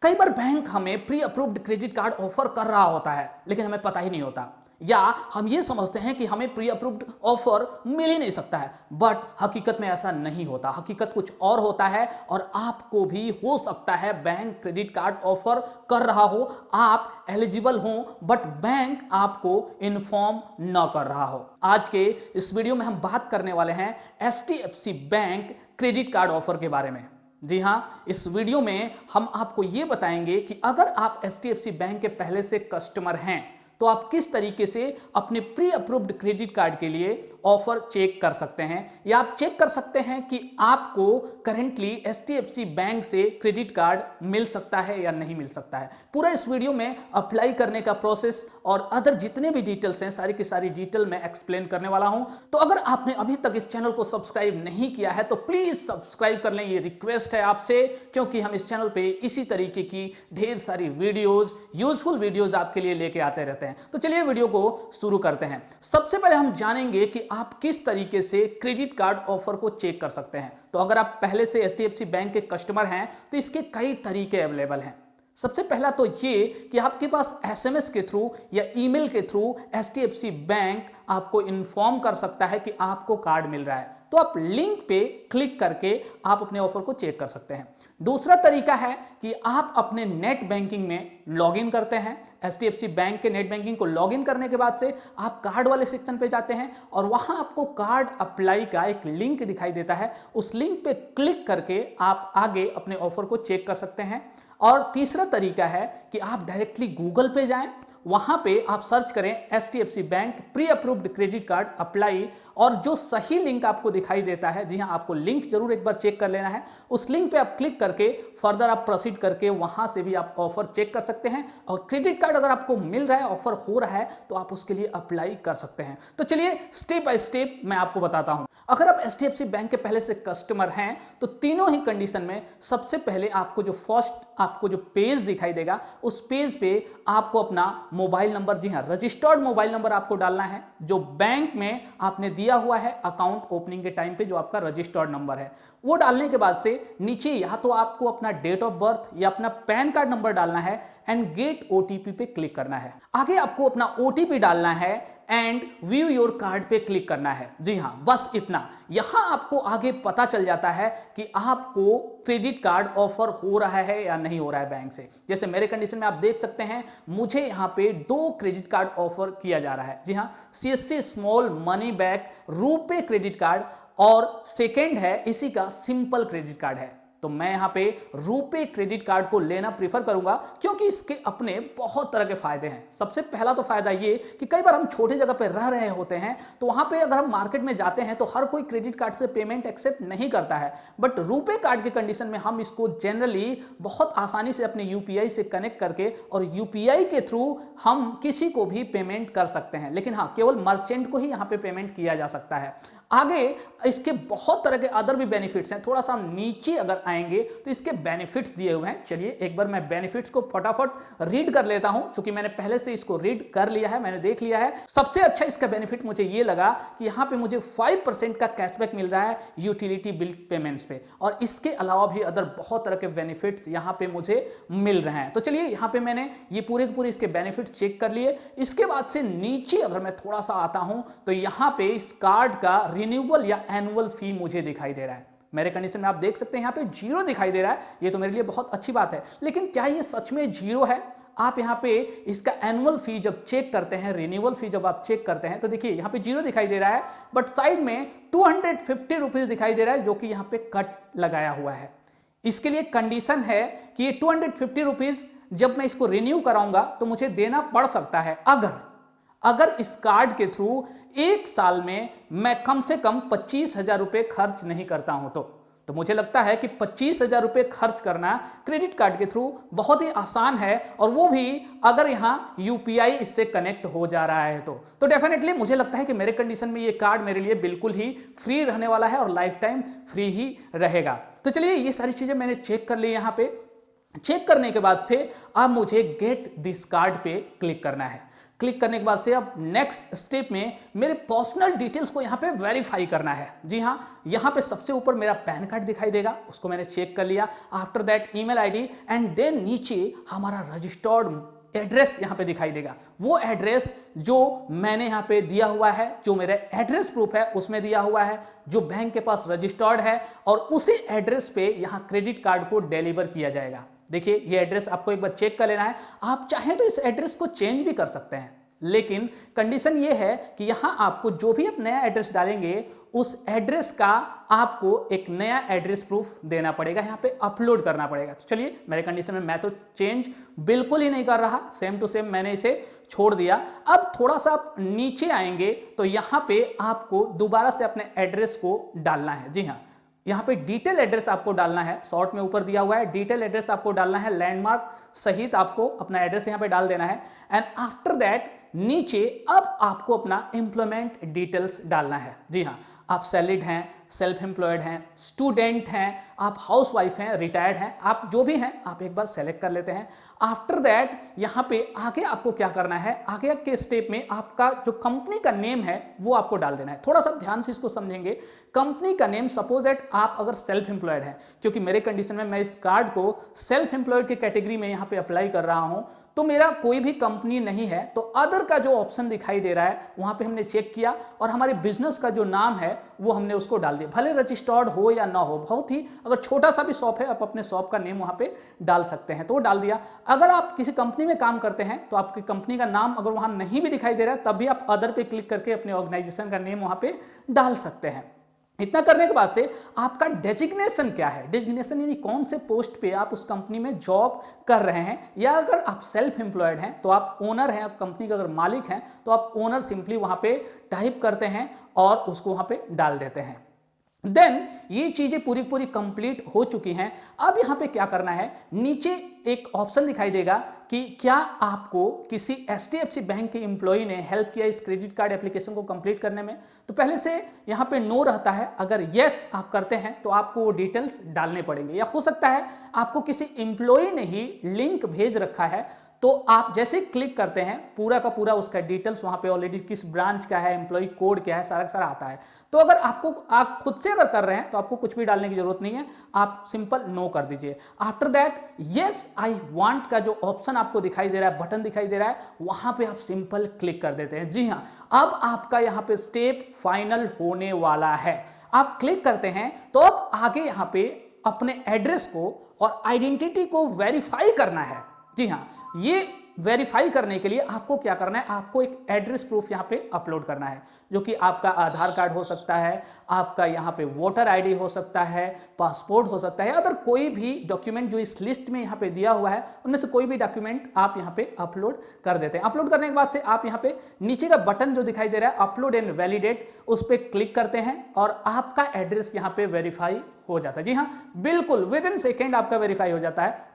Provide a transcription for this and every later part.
कई बार बैंक हमें pre approved credit card offer कर रहा होता है लेकिन हमें पता ही नहीं होता, या हम ये समझते हैं कि हमें प्री अप्रूव्ड ऑफर मिल ही नहीं सकता है। बट हकीकत में ऐसा नहीं होता, हकीकत कुछ और होता है और आपको भी हो सकता है बैंक क्रेडिट कार्ड ऑफर कर रहा हो, आप एलिजिबल हो बट बैंक आपको इन्फॉर्म न कर रहा हो। आज के इस वीडियो में हम बात करने वाले हैं HDFC bank credit card offer के बारे में। जी हां, इस वीडियो में हम आपको यह बताएंगे कि अगर आप HDFC बैंक के पहले से कस्टमर हैं तो आप किस तरीके से अपने प्री अप्रूव्ड क्रेडिट कार्ड के लिए ऑफर चेक कर सकते हैं, या आप चेक कर सकते हैं कि आपको करेंटली HDFC बैंक से क्रेडिट कार्ड मिल सकता है या नहीं मिल सकता है। पूरा इस वीडियो में अप्लाई करने का प्रोसेस और अदर जितने भी डिटेल्स हैं सारी की सारी डिटेल में एक्सप्लेन करने वाला हूं। तो अगर आपने अभी तक इस चैनल को सब्सक्राइब नहीं किया है तो प्लीज सब्सक्राइब कर लें, ये रिक्वेस्ट है आपसे, क्योंकि हम इस चैनल पे इसी तरीके की ढेर सारी वीडियोस, यूजफुल वीडियोस आपके लिए लेके आते रहते हैं। तो चलिए वीडियो को शुरू करते हैं। सबसे पहले हम जानेंगे कि आप किस तरीके से क्रेडिट कार्ड ऑफर को चेक कर सकते हैं। तो अगर आप पहले से HDFC बैंक के कस्टमर हैं तो इसके कई तरीके अवेलेबल हैं। सबसे पहला तो ये कि आपके पास SMS के थ्रू या ईमेल के थ्रू HDFC बैंक आपको इन्फॉर्म कर सकता है कि आपको कार्ड मिल रहा है, तो आप लिंक पे क्लिक करके आप अपने ऑफर को चेक कर सकते हैं। दूसरा तरीका है कि आप अपने नेट बैंकिंग में लॉगिन करते हैं। HDFC बैंक के नेट बैंकिंग को लॉगिन करने के बाद से आप कार्ड वाले सेक्शन पे जाते हैं और वहां आपको कार्ड अप्लाई का एक लिंक दिखाई देता है, उस लिंक पे क्लिक करके आप आगे अपने ऑफर को चेक कर सकते हैं। और तीसरा तरीका है कि आप डायरेक्टली गूगल पे जाएं, वहां पे आप सर्च करें HDFC bank pre approved credit card apply, और जो सही लिंक आपको दिखाई देता है, जी हां, आपको लिंक जरूर एक बार चेक कर लेना है, उस लिंक पे आप क्लिक करके फर्दर आप प्रोसीड करके वहां से भी आप ऑफर चेक कर सकते हैं। और क्रेडिट कार्ड अगर आपको मिल रहा है, ऑफर हो रहा है, तो आप उसके लिए अप्लाई कर सकते हैं। तो चलिए स्टेप बाय स्टेप मैं आपको बताता हूं। अगर आप HDFC बैंक के पहले से कस्टमर हैं तो तीनों ही कंडीशन में सबसे पहले आपको जो पेज दिखाई देगा, उस पेज पे आपको अपना मोबाइल नंबर, जी हां, रजिस्टर्ड मोबाइल नंबर आपको डालना है जो बैंक में आपने दिया हुआ है अकाउंट ओपनिंग के टाइम पे, जो आपका रजिस्टर्ड नंबर है। वो डालने के बाद से नीचे या तो आपको अपना डेट ऑफ बर्थ या अपना पैन कार्ड नंबर डालना है एंड गेट OTP पे क्लिक करना है। आगे आपको अपना OTP डालना है एंड व्यू योर कार्ड पे क्लिक करना है। जी हां, बस इतना। यहां आपको आगे पता चल जाता है कि आपको क्रेडिट कार्ड ऑफर हो रहा है या नहीं हो रहा है बैंक से। जैसे मेरे कंडीशन में आप देख सकते हैं, मुझे यहां पे 2 क्रेडिट कार्ड ऑफर किया जा रहा है। जी हां, CSC small money back RuPay credit card, और सेकेंड है इसी का सिंपल क्रेडिट कार्ड है। तो मैं यहां पे रुपे क्रेडिट कार्ड को लेना प्रीफर करूंगा, क्योंकि इसके अपने बहुत तरह के फायदे हैं। सबसे पहला तो फायदा ये कि कई बार हम छोटे जगह पे रह रहे होते हैं, तो वहां पे अगर हम मार्केट में जाते हैं तो हर कोई क्रेडिट कार्ड से पेमेंट एक्सेप्ट नहीं करता है, बट रुपे कार्ड के कंडीशन में हम इसको जनरली बहुत आसानी से अपने UPI से कनेक्ट करके और UPI के थ्रू हम किसी को भी पेमेंट कर सकते हैं। लेकिन हाँ, केवल मर्चेंट को ही यहाँ पे पेमेंट किया जा सकता है। आगे इसके बहुत तरह के अदर भी बेनिफिट्स हैं। थोड़ा सा हम नीचे अगर आएंगे तो इसके बेनिफिट्स दिए हुए हैं। चलिए एक बार मैं बेनिफिट्स को फटाफट रीड कर लेता हूं, क्योंकि मैंने पहले से इसको रीड कर लिया है, मैंने देख लिया है। सबसे अच्छा इसका बेनिफिट मुझे ये लगा कि यहां पे मुझे 5% का कैशबैक मिल रहा है यूटिलिटी बिल पेमेंट्स पे, और इसके अलावा भी अदर बहुत तरह के बेनिफिट्स यहां पे मुझे मिल रहे हैं। तो चलिए यहां पे मैंने ये पूरे के पूरे इसके बेनिफिट्स चेक कर लिए। इसके बाद से नीचे अगर मैं थोड़ा सा आता हूं तो यहां पे इस कार्ड का रिन्यूअल या एनुअल फी मुझे दिखाई दे रहा है। मेरे कंडीशन में आप देख सकते हैं यहाँ पे 0 दिखाई दे रहा है। ये तो मेरे लिए बहुत अच्छी बात है, लेकिन क्या ये सच में 0 है? आप यहाँ पे इसका एनुअल फी जब चेक करते हैं, रिन्यूअल फी जब आप चेक करते हैं, तो देखिए यहाँ पे 0 दिखाई दे रहा है, बट साइड में 250 रुपीज दिखाई दे रहा है, जो कि यहाँ पे कट लगाया हुआ है। इसके लिए कंडीशन है कि ये 250 रुपीज जब मैं इसको रिन्यू कराऊंगा तो मुझे देना पड़ सकता है, अगर इस कार्ड के थ्रू 1 साल में मैं कम से कम 25,000 रुपए खर्च नहीं करता हूं। तो मुझे लगता है कि 25,000 रुपए खर्च करना क्रेडिट कार्ड के थ्रू बहुत ही आसान है, और वो भी अगर यहां UPI इससे कनेक्ट हो जा रहा है तो डेफिनेटली मुझे लगता है कि मेरे कंडीशन में ये कार्ड मेरे लिए बिल्कुल ही फ्री रहने वाला है और लाइफ टाइम फ्री ही रहेगा। तो चलिए ये सारी चीजें मैंने चेक कर ली। यहां पे चेक करने के बाद से अब मुझे गेट दिस कार्ड पे क्लिक करना है। क्लिक करने के बाद से अब नेक्स्ट स्टेप में मेरे पर्सनल डिटेल्स को यहाँ पे वेरीफाई करना है। जी हाँ, यहाँ पे सबसे ऊपर मेरा पैन कार्ड दिखाई देगा, उसको मैंने चेक कर लिया। After that email ID and then नीचे हमारा रजिस्टर्ड एड्रेस यहाँ पे दिखाई देगा। वो एड्रेस जो मैंने यहाँ पे दिया हुआ है, जो मेरा एड्रेस प्रूफ है उसमें दिया हुआ है, जो बैंक के पास रजिस्टर्ड है, और उसी एड्रेस पे यहाँ क्रेडिट कार्ड को डिलीवर किया जाएगा। देखिए, ये एड्रेस आपको एक बार चेक कर लेना है। आप चाहें तो इस एड्रेस को चेंज भी कर सकते हैं, लेकिन कंडीशन ये है कि यहां आपको जो भी आप नया एड्रेस डालेंगे उस एड्रेस का आपको एक नया एड्रेस प्रूफ देना पड़ेगा, यहां पे अपलोड करना पड़ेगा। तो चलिए, मेरे कंडीशन में मैं तो चेंज बिल्कुल ही नहीं कर रहा, सेम टू सेम मैंने इसे छोड़ दिया। अब थोड़ा सा आप नीचे आएंगे तो यहां पे आपको दोबारा से अपने एड्रेस को डालना है। जी हाँ, यहाँ पे डिटेल एड्रेस आपको डालना है, शॉर्ट में ऊपर दिया हुआ है, डिटेल एड्रेस आपको डालना है, लैंडमार्क सहित आपको अपना एड्रेस यहाँ पे डाल देना है। एंड आफ्टर दैट नीचे अब आपको अपना एम्प्लॉयमेंट डिटेल्स डालना है। जी हाँ, आप सैलरीड हैं, सेल्फ एम्प्लॉयड हैं, स्टूडेंट हैं, आप हाउसवाइफ हैं, रिटायर्ड हैं, आप जो भी हैं आप एक बार सेलेक्ट कर लेते हैं। आफ्टर दैट यहाँ पे आगे आपको क्या करना है, आगे के स्टेप में आपका जो कंपनी का नेम है वो आपको डाल देना है। थोड़ा सा ध्यान से इसको समझेंगे। कंपनी का नेम, सपोज दैट आप अगर सेल्फ एम्प्लॉयड हैं, क्योंकि मेरे कंडीशन में मैं इस कार्ड को सेल्फ एम्प्लॉयड की कैटेगरी में यहाँ पे अप्लाई कर रहा हूँ, तो मेरा कोई भी कंपनी नहीं है, तो अदर का जो ऑप्शन दिखाई दे रहा है वहां पे हमने चेक किया और हमारे बिजनेस का जो नाम है वो हमने उसको डाल दिया, भले रजिस्टर्ड हो या ना हो। बहुत ही अगर छोटा सा भी शॉप है, आप अपने शॉप का नेम वहां पे डाल सकते हैं, तो वो डाल दिया। अगर आप किसी कंपनी में काम करते हैं तो आपकी कंपनी का नाम अगर वहां नहीं भी दिखाई दे रहा है तब भी आप अदर पे क्लिक करके अपने ऑर्गेनाइजेशन का नेम वहां पे डाल सकते हैं। इतना करने के बाद से आपका डेजिग्नेशन क्या है, डेजिग्नेशन यानी कौन से पोस्ट पे आप उस कंपनी में जॉब कर रहे हैं, या अगर आप सेल्फ एम्प्लॉयड हैं तो आप ओनर हैं, कंपनी का अगर मालिक हैं तो आप ओनर सिंपली वहां पे टाइप करते हैं और उसको वहां पे डाल देते हैं। देन ये चीजें पूरी पूरी कंप्लीट हो चुकी हैं। अब यहां पे क्या करना है, नीचे एक ऑप्शन दिखाई देगा कि क्या आपको किसी HDFC बैंक के एम्प्लॉय ने हेल्प किया इस क्रेडिट कार्ड एप्लीकेशन को कंप्लीट करने में। तो पहले से यहां पे नो रहता है, अगर यस आप करते हैं तो आपको वो डिटेल्स डालने पड़ेंगे, या हो सकता है आपको किसी एम्प्लॉय ने ही लिंक भेज रखा है, तो आप जैसे क्लिक करते हैं पूरा का पूरा उसका डिटेल्स वहां पे ऑलरेडी किस ब्रांच का है, एम्प्लॉय कोड क्या है, सारा का सारा आता है। तो अगर आपको आप खुद से अगर कर रहे हैं तो आपको कुछ भी डालने की जरूरत नहीं है, आप सिंपल नो कर दीजिए। After that yes I want का जो ऑप्शन आपको दिखाई दे रहा है, बटन दिखाई दे रहा है, वहां पे आप सिंपल क्लिक कर देते हैं। जी हाँ, अब आपका यहाँ पे स्टेप फाइनल होने वाला है। आप क्लिक करते हैं तो अब आगे यहाँ पे अपने एड्रेस को और आइडेंटिटी को वेरीफाई करना है। जी हाँ, ये वेरीफाई करने के लिए आपको क्या करना है, आपको एक एड्रेस प्रूफ यहाँ पे अपलोड करना है, जो कि आपका आधार कार्ड हो सकता है, आपका यहाँ पे वोटर आईडी हो सकता है, पासपोर्ट हो सकता है, अगर कोई भी डॉक्यूमेंट जो इस लिस्ट में यहाँ पे दिया हुआ है उनमें से कोई भी डॉक्यूमेंट आप यहाँ पे अपलोड कर देते हैं। अपलोड करने के बाद से आप यहाँ पे नीचे का बटन जो दिखाई दे रहा है अपलोड एंड वैलिडेट, उस पर क्लिक करते हैं और आपका एड्रेस यहाँ पे वेरीफाई हो जाता है। जी हाँ, बिल्कुल विद इन सेकेंड आपका वेरीफाई हो जाता है।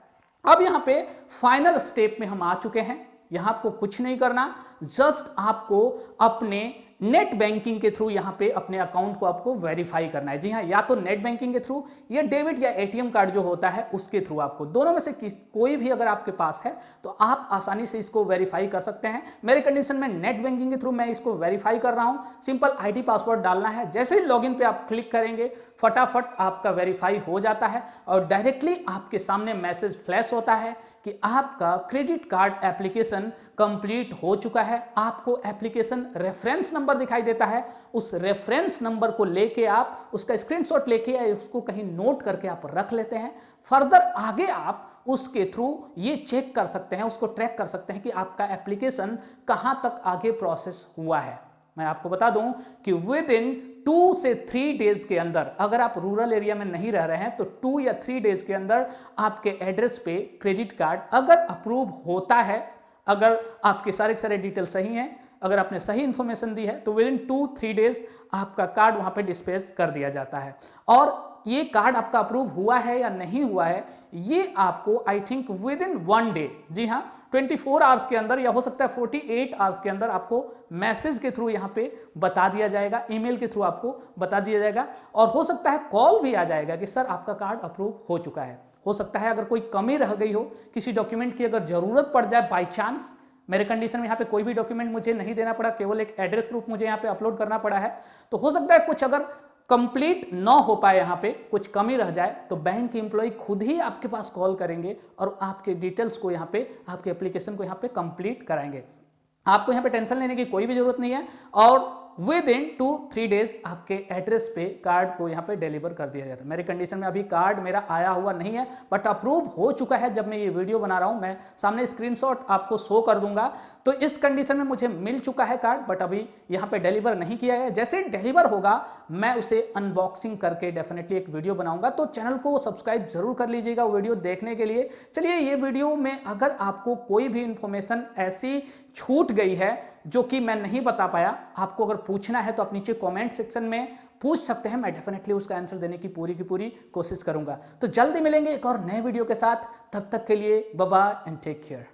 अब यहां पे फाइनल स्टेप में हम आ चुके हैं। यहां आपको कुछ नहीं करना, जस्ट आपको अपने नेट बैंकिंग के थ्रू यहां पे अपने अकाउंट को आपको वेरीफाई करना है। जी हाँ, या तो नेट बैंकिंग के थ्रू या डेबिट या एटीएम कार्ड जो होता है उसके थ्रू, आपको दोनों में से कोई भी अगर आपके पास है तो आप आसानी से इसको वेरीफाई कर सकते हैं। मेरे कंडीशन में नेट बैंकिंग के थ्रू मैं इसको वेरीफाई कर रहा हूं। सिंपल आईडी पासवर्ड डालना है, जैसे ही लॉगिन पे आप क्लिक करेंगे फटाफट आपका वेरीफाई हो जाता है और डायरेक्टली आपके सामने मैसेज फ्लैश होता है कि आपका क्रेडिट कार्ड एप्लीकेशन कंप्लीट हो चुका है। आपको एप्लीकेशन रेफरेंस नंबर दिखाई देता है, उस रेफरेंस नंबर को लेके आप उसका स्क्रीनशॉट लेके या उसको कहीं नोट करके आप रख लेते हैं। फर्दर आगे आप उसके थ्रू ये चेक कर सकते हैं, उसको ट्रैक कर सकते हैं कि आपका एप्लीकेशन कहां तक आगे प्रोसेस हुआ है। मैं आपको बता दूं कि विद इन 2 से 3 डेज के अंदर, अगर आप रूरल एरिया में नहीं रह रहे हैं तो 2 या 3 डेज के अंदर आपके एड्रेस पे क्रेडिट कार्ड अगर अप्रूव होता है, अगर आपके सारे डिटेल सही हैं, अगर आपने सही इंफॉर्मेशन दी है तो विद इन 2-3 डेज आपका कार्ड वहां पे डिस्पैच कर दिया जाता है। और ये कार्ड आपका अप्रूव हुआ है या नहीं हुआ है ये आपको I think with in 1 day, जी हाँ 24 आवर्स के अंदर या हो सकता है 48 आवर्स के अंदर आपको मैसेज के थ्रू यहाँ पे बता दिया जाएगा, ईमेल के थ्रू आपको बता दिया जाएगा, और हो सकता है कॉल भी आ जाएगा कि सर आपका कार्ड अप्रूव हो चुका है। हो सकता है अगर कोई कमी रह गई हो, किसी डॉक्यूमेंट की अगर जरूरत पड़ जाए बाई चांस, मेरे कंडीशन में यहाँ पे कोई भी डॉक्यूमेंट मुझे नहीं देना पड़ा, केवल एक एड्रेस प्रूफ मुझे यहाँ पे अपलोड करना पड़ा है, तो हो सकता है कुछ अगर कंप्लीट ना हो पाए, यहाँ पे कुछ कमी रह जाए, तो बैंक के एम्प्लॉय खुद ही आपके पास कॉल करेंगे और आपके डिटेल्स को यहाँ पे, आपके एप्लीकेशन को यहाँ पे कंप्लीट कराएंगे। आपको यहाँ पे टेंशन लेने की कोई भी जरूरत नहीं है और विद इन 2-3 डेज आपके एड्रेस पे कार्ड को यहाँ पे डिलीवर कर दिया जाता है। मेरी कंडीशन में अभी कार्ड मेरा आया हुआ नहीं है, बट अप्रूव हो चुका है। जब मैं ये वीडियो बना रहा हूँ, मैं सामने स्क्रीनशॉट आपको शो कर दूंगा। तो इस कंडीशन में मुझे मिल चुका है कार्ड, बट अभी यहाँ पे डिलीवर नहीं किया है। जैसे डिलीवर होगा मैं उसे अनबॉक्सिंग करके डेफिनेटली एक वीडियो बनाऊंगा, तो चैनल को सब्सक्राइब जरूर कर लीजिएगा वीडियो देखने के लिए। चलिए, ये वीडियो में अगर आपको कोई भी इंफॉर्मेशन ऐसी छूट गई है जो कि मैं नहीं बता पाया, आपको अगर पूछना है तो आप नीचे कमेंट सेक्शन में पूछ सकते हैं, मैं डेफिनेटली उसका आंसर देने की पूरी कोशिश करूंगा। तो जल्दी मिलेंगे एक और नए वीडियो के साथ, तब तक के लिए bye bye and take care.